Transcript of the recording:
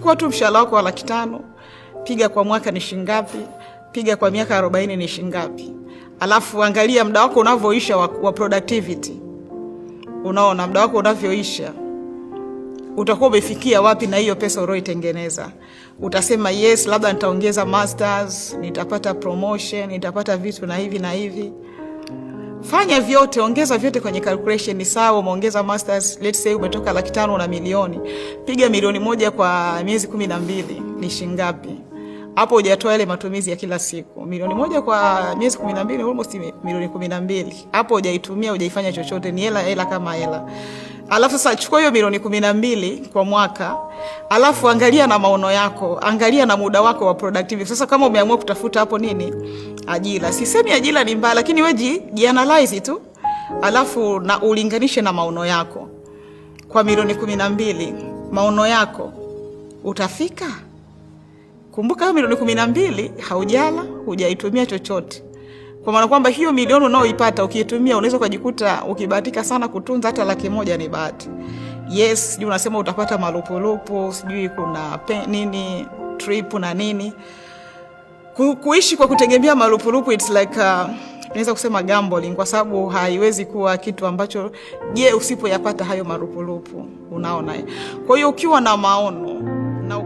Chukua tu mshahara wako wa 500,000, piga kwa mwaka ni shingapi, piga kwa miaka 40 ni shingapi. Alafu angalia muda wako unavyoisha wa productivity. Unaona muda wako unavyoisha, utakuwa umefikia wapi na hiyo pesa uliyoitengeneza. Utasema yes, labda nitaongeza masters, nitapata promotion, nitapata vitu na hivi na hivi. Fanya vyote, ongeza vyote kwenye calculation. Ni sawa umeongeza masters, let's say umetoka 500,000 na milioni. Piga milioni 1 kwa miezi 12 ni shingapi? Hapo hujatoa ile matumizi ya kila siku. Milioni 1 kwa miezi 12 almost milioni 12. Hapo hujaitumia, hujaifanya chochote, ni hela kama hela. Alafu sasa chukua hiyo milioni 12 kwa mwaka. Alafu angalia na maono yako, angalia na muda wako wa productivity. Sasa kama umeamua kutafuta hapo nini? Ajira. Sisemi ajira ni mbaya, lakini wewe jianalyze tu. Alafu na ulinganishe na maono yako. Kwa milioni 12, maono yako utafika? Kumbuka hiyo milioni 12 haujala, hujaitumia chochote. Kwa maana kwamba hiyo milioni unaoipata ukiitumia unaweza kujikuta ukibahatika sana kutunza hata 100,000 ni bahati. Yes, sijui unasema utapata malupulupu, sijui kuna nini, trip na nini. Kuishi kwa kutegemea malupulupu it's like naweza kusema gambling, kwa sababu haiwezi kuwa kitu ambacho usipoyapata hayo malupulupu, unaona. Kwa hiyo ukiwa na maono na